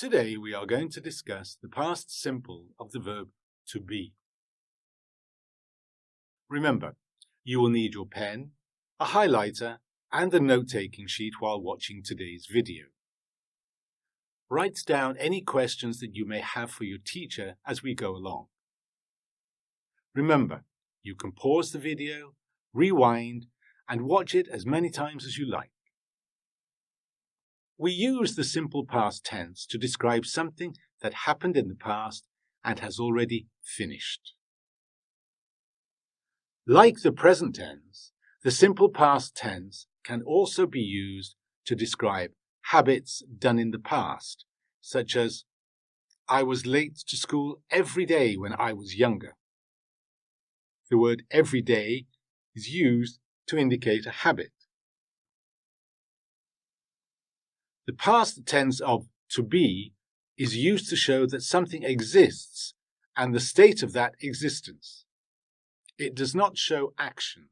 Today we are going to discuss the past simple of the verb to be. Remember, you will need your pen, a highlighter, and a note-taking sheet while watching today's video. Write down any questions that you may have for your teacher as we go along. Remember, you can pause the video, rewind, and watch it as many times as you like. We use the simple past tense to describe something that happened in the past and has already finished. Like the present tense, the simple past tense can also be used to describe habits done in the past, such as, I was late to school every day when I was younger. The word every day is used to indicate a habit. The past tense of to be is used to show that something exists and the state of that existence. It does not show actions.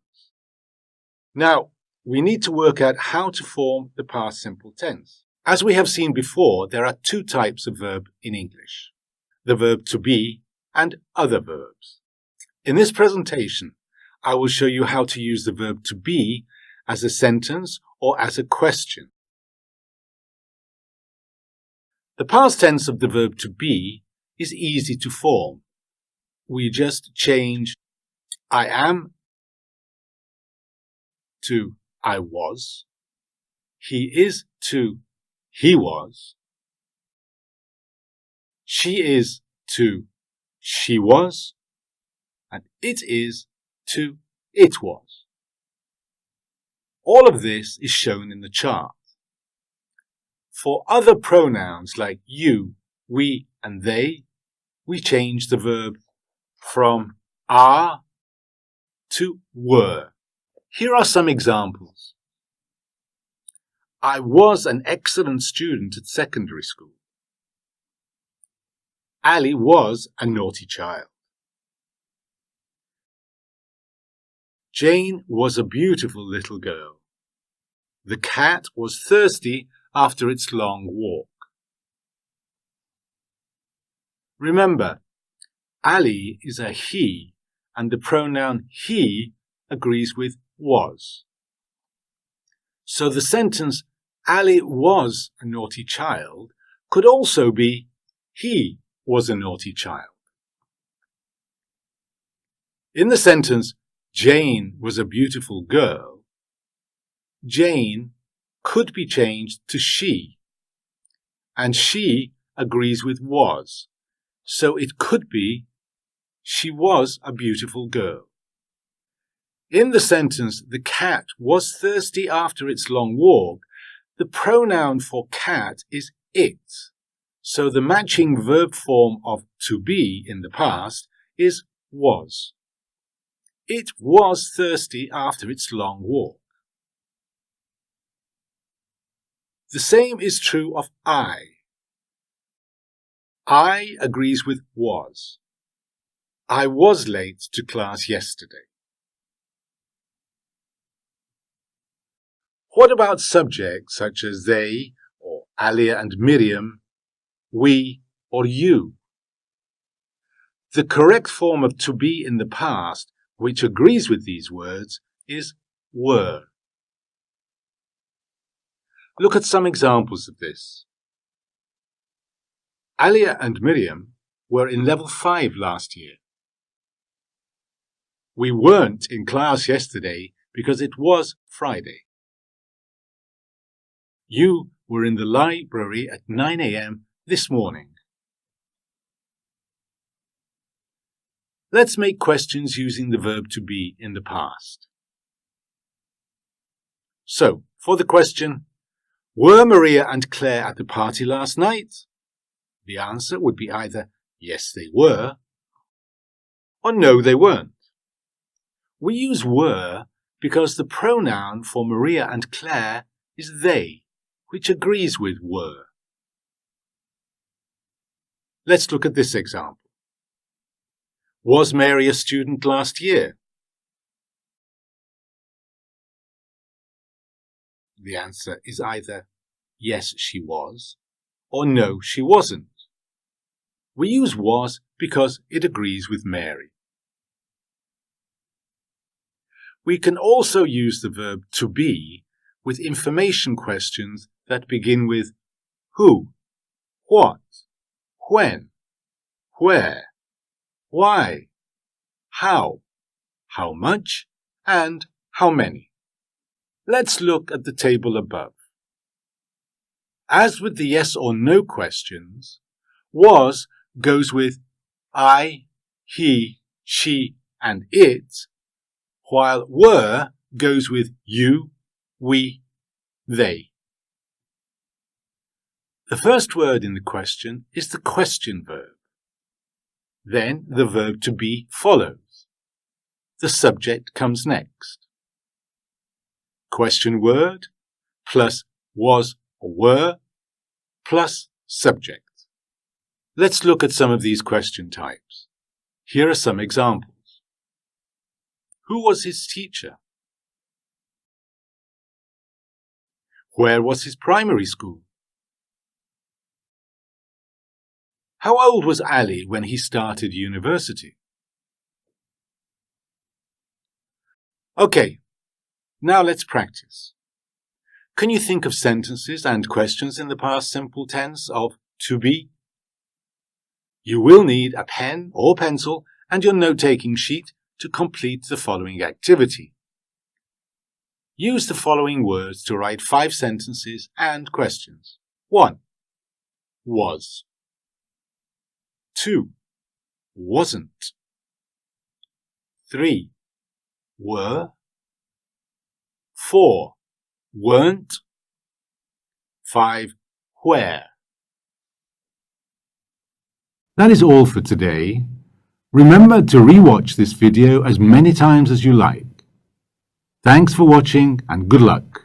Now, we need to work out how to form the past simple tense. As we have seen before, there are two types of verb in English: the verb to be and other verbs. In this presentation, I will show you how to use the verb to be as a sentence or as a question. The past tense of the verb to be is easy to form. We just change I am to I was, he is to he was, she is to she was, and it is to it was. All of this is shown in the chart. For other pronouns like you, we, and they, we change the verb from are to were. Here are some examples. I was an excellent student at secondary school. Ali was a naughty child. Jane was a beautiful little girl. The cat was thirsty after its long walk. Remember, Ali is a he, and the pronoun he agrees with was. So the sentence, Ali was a naughty child, could also be, he was a naughty child. In the sentence, Jane was a beautiful girl, Jane could be changed to she, and she agrees with was, so it could be, she was a beautiful girl. In the sentence, the cat was thirsty after its long walk, the pronoun for cat is it, so the matching verb form of to be in the past is was. It was thirsty after its long walk. The same is true of I. I agrees with was. I was late to class yesterday. What about subjects such as they, or Alia and Miriam, we, or you? The correct form of to be in the past, which agrees with these words, is were. Look at some examples of this. Alia and Miriam were in level 5 last year. We weren't in class yesterday because it was Friday. You were in the library at 9 a.m. this morning. Let's make questions using the verb to be in the past. So, for the question, were Maria and Claire at the party last night? The answer would be either yes they were, or no they weren't. We use were because the pronoun for Maria and Claire is they, which agrees with were. Let's look at this example. Was Mary a student last year? The answer is either yes she was, or no, she wasn't. We use was because it agrees with Mary. We can also use the verb to be with information questions that begin with who, what, when, where, why, how much, and how many. Let's look at the table above. As with the yes or no questions, was goes with I, he, she, and it, while were goes with you, we, they. The first word in the question is the question verb. Then the verb to be follows. The subject comes next. Question word plus was or were plus subject. Let's look at some of these question types. Here are some examples. Who was his teacher? Where was his primary school? How old was Ali when he started university? Okay, now let's practice. Can you think of sentences and questions in the past simple tense of to be? You will need a pen or pencil and your note-taking sheet to complete the following activity. Use the following words to write 5 sentences and questions. 1. Was. 2. Wasn't. 3. Were. 4. Weren't. 5. Where. That is all for today. Remember to re-watch this video as many times as you like. Thanks for watching and good luck.